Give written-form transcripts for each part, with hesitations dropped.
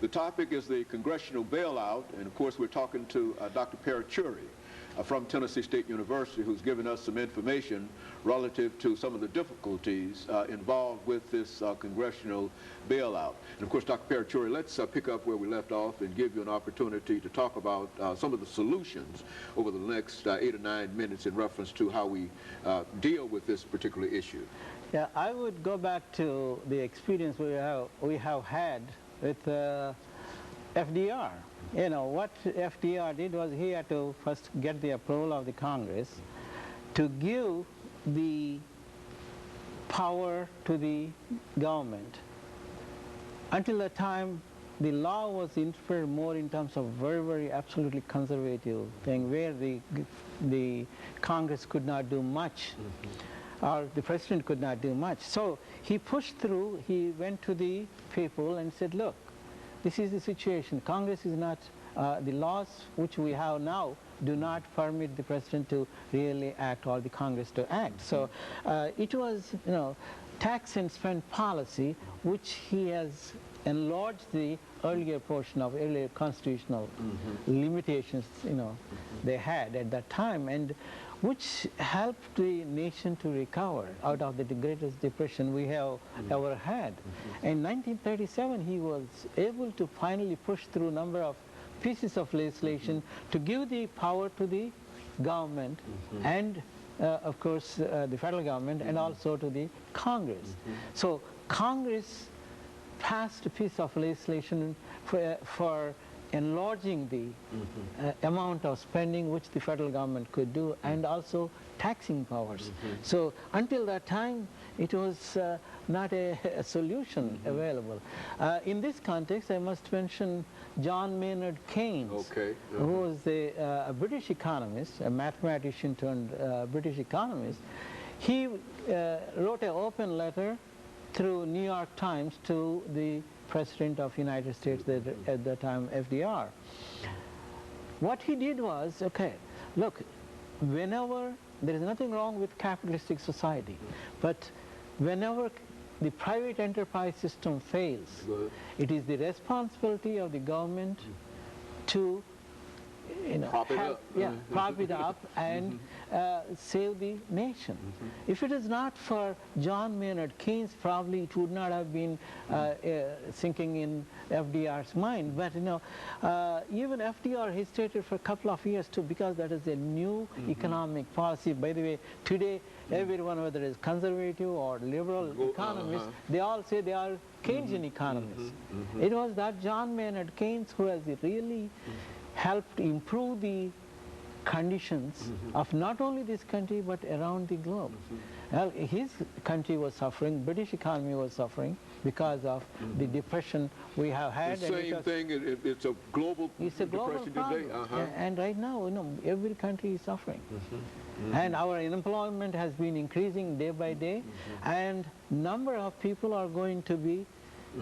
The topic is the Congressional bailout, and of course we're talking to Dr. Paruchuri from Tennessee State University, who's given us some information relative to some of the difficulties involved with this congressional bailout. And of course, Dr. Paruchuri, let's pick up where we left off and give you an opportunity to talk about some of the solutions over the next 8 or 9 minutes in reference to how we deal with this particular issue. Yeah, I would go back to the experience we have had with FDR. You know, what FDR did was he had to first get the approval of the Congress to give the power to the government. Until that time, the law was interpreted more in terms of very, very absolutely conservative thing, where the Congress could not do much, or the president could not do much. So he pushed through, he went to the people and said, look, this is the situation. Congress is not, the laws which we have now do not permit the president to really act or the Congress to act. So it was, you know, tax and spend policy which he has enlarged the earlier portion of earlier constitutional limitations, you know, they had at that time, and which helped the nation to recover out of the greatest depression we have ever had. In 1937, he was able to finally push through a number of pieces of legislation to give the power to the government and, of course, the federal government and also to the Congress. So Congress passed a piece of legislation for enlarging the amount of spending which the federal government could do, and also taxing powers. So until that time, it was not a solution available. In this context, I must mention John Maynard Keynes, who was a British economist, a mathematician turned British economist. He wrote an open letter through New York Times to the President of the United States at the time, FDR. What he did was, okay, look, whenever, there is nothing wrong with capitalistic society, but whenever the private enterprise system fails, it is the responsibility of the government to, you know, prop it up and save the nation. If it is not for John Maynard Keynes, probably it would not have been sinking in FDR's mind. But, you know, even FDR hesitated for a couple of years too, because that is a new economic policy. By the way, today everyone, whether it's conservative or liberal economists, they all say they are Keynesian economists. It was that John Maynard Keynes who has really helped improve the conditions of not only this country but around the globe. Well, his country was suffering, British economy was suffering because of the depression we have had. The same thing, it's a global depression today. And right now, you know, every country is suffering. And our unemployment has been increasing day by day, and number of people are going to be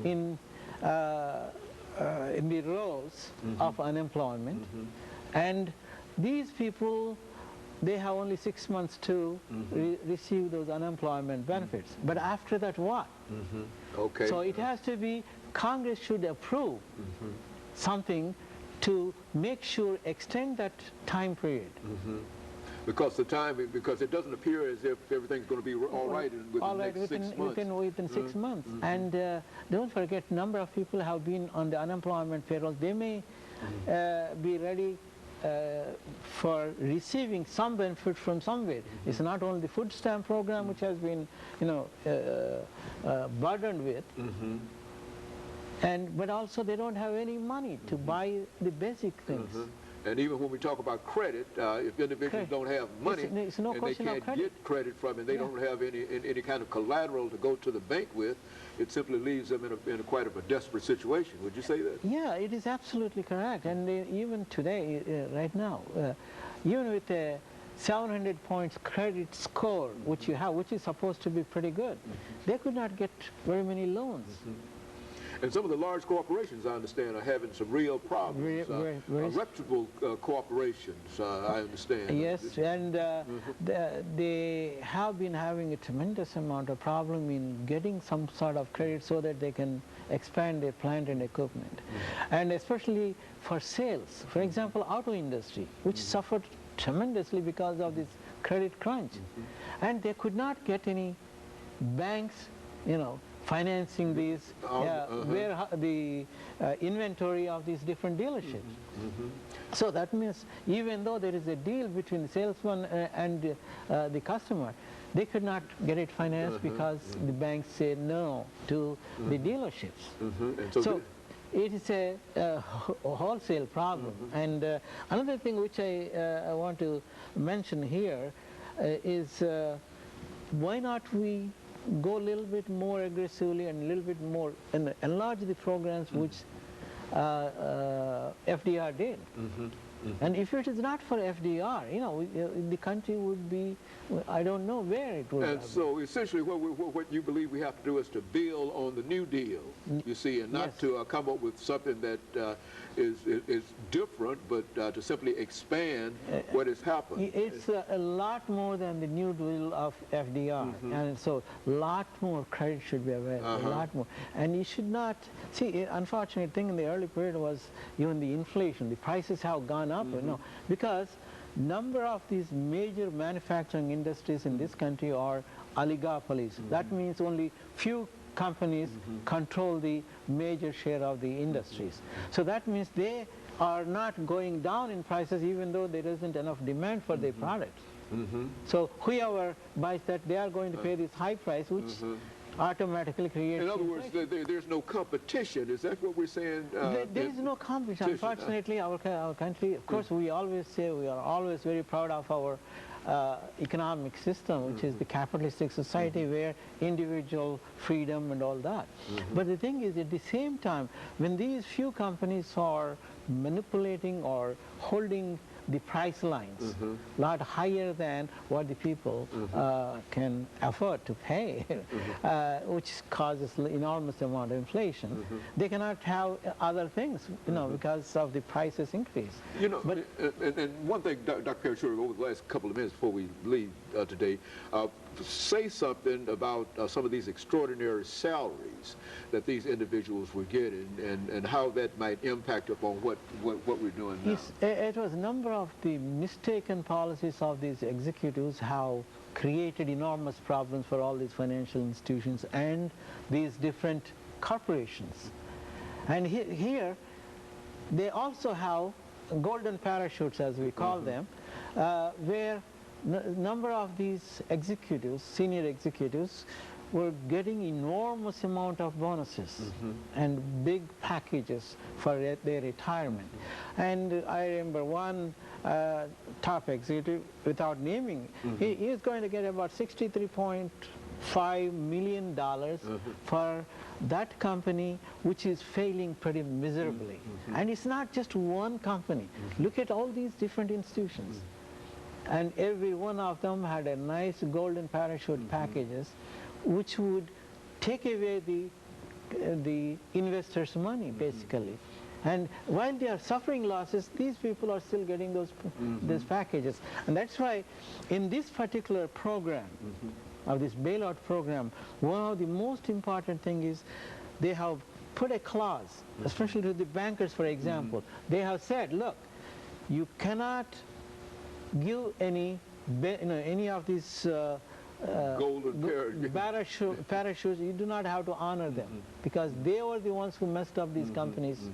in the roles of unemployment, and these people, they have only 6 months to receive those unemployment benefits. But after that, what? So it has to be, Congress should approve something to make sure, extend that time period. Because it doesn't appear as if everything's going to be all right within the next 6 months. Within 6 months. And don't forget, number of people have been on the unemployment payroll. They may be ready for receiving some benefit from somewhere. It's not only the food stamp program which has been, you know, burdened with, but also they don't have any money to buy the basic things. And even when we talk about credit, if individuals don't have money and they can't get credit from it, they don't have any kind of collateral to go to the bank with, it simply leaves them in quite of a desperate situation. Would you say that? Yeah, it is absolutely correct. And even today, right now, even with a 700 points credit score, which you have, which is supposed to be pretty good, they could not get very many loans. And some of the large corporations, I understand, are having some real problems. Reputable corporations, I understand. Yes, and they have been having a tremendous amount of problem in getting some sort of credit so that they can expand their plant and equipment. And especially for sales. For example, auto industry, which suffered tremendously because of this credit crunch. And they could not get any banks, financing these, where the inventory of these different dealerships. So that means even though there is a deal between the salesman and the customer, they could not get it financed because the banks say no to the dealerships. And so it is a wholesale problem. And another thing which I want to mention here is why not we go a little bit more aggressively and a little bit more and enlarge the programs which FDR did. And if it is not for FDR, the country would be, I don't know where it would. And so essentially what you believe we have to do is to build on the New Deal, you see, and not to come up with something that is different, but to simply expand what has happened. It's a lot more than the New Deal of FDR. And so a lot more credit should be available, a lot more. And you should not, see, unfortunate thing in the early period was even the inflation. The prices have gone up, because number of these major manufacturing industries in this country are oligopolies. That means only few companies control the major share of the industries. So that means they are not going down in prices even though there isn't enough demand for their products. So whoever buys that, they are going to pay this high price, which automatically creates. In other words, there's no competition. Is that what we're saying? There is no competition. Unfortunately, our country, of course, we always say we are always very proud of our economic system, which is the capitalistic society where individual freedom and all that. But the thing is, at the same time, when these few companies are manipulating or holding the price lines a lot higher than what the people can afford to pay, which causes enormous amount of inflation. They cannot have other things, because of the prices increase. But and one thing, Dr. Parachuri, over the last couple of minutes before we leave today, say something about some of these extraordinary salaries that these individuals were getting, and how that might impact upon what we're doing now. It was a number of the mistaken policies of these executives have created enormous problems for all these financial institutions and these different corporations. And here they also have golden parachutes, as we call them, where number of these executives, senior executives, were getting enormous amount of bonuses and big packages for their retirement. And I remember one top executive, without naming, he is going to get about $63.5 million for that company which is failing pretty miserably. And it's not just one company. Look at all these different institutions. And every one of them had a nice golden parachute packages which would take away the investors' money, basically. And while they are suffering losses, these people are still getting those packages. And that's why in this particular program, of this bailout program, one of the most important thing is they have put a clause, especially to the bankers, for example. They have said, look, you cannot give any of these golden parachutes, you do not have to honor them, because they were the ones who messed up these companies.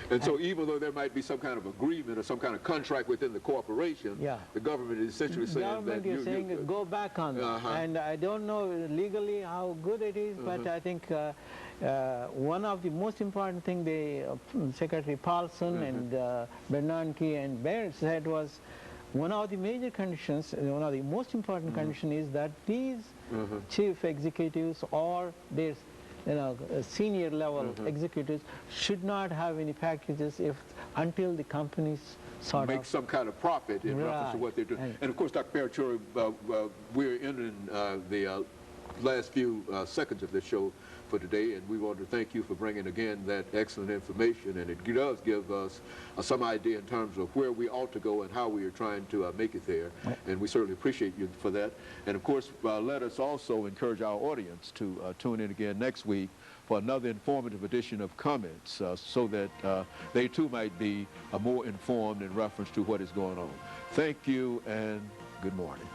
And so even though there might be some kind of agreement or some kind of contract within the corporation, the government is essentially saying that you go back on that. And I don't know legally how good it is, but I think one of the most important thing Secretary Paulson and Bernanke and Baird said was, one of the major conditions, one of the most important condition is that these chief executives or their senior level executives should not have any packages until the companies make some kind of profit in reference to what they're doing. And of course, Dr. Parachuri, we're entering the last few seconds of this show for today, and we want to thank you for bringing again that excellent information, and it does give us some idea in terms of where we ought to go and how we are trying to make it there, and we certainly appreciate you for that. And of course, let us also encourage our audience to tune in again next week for another informative edition of Comments, so that they too might be more informed in reference to what is going on. Thank you and good morning.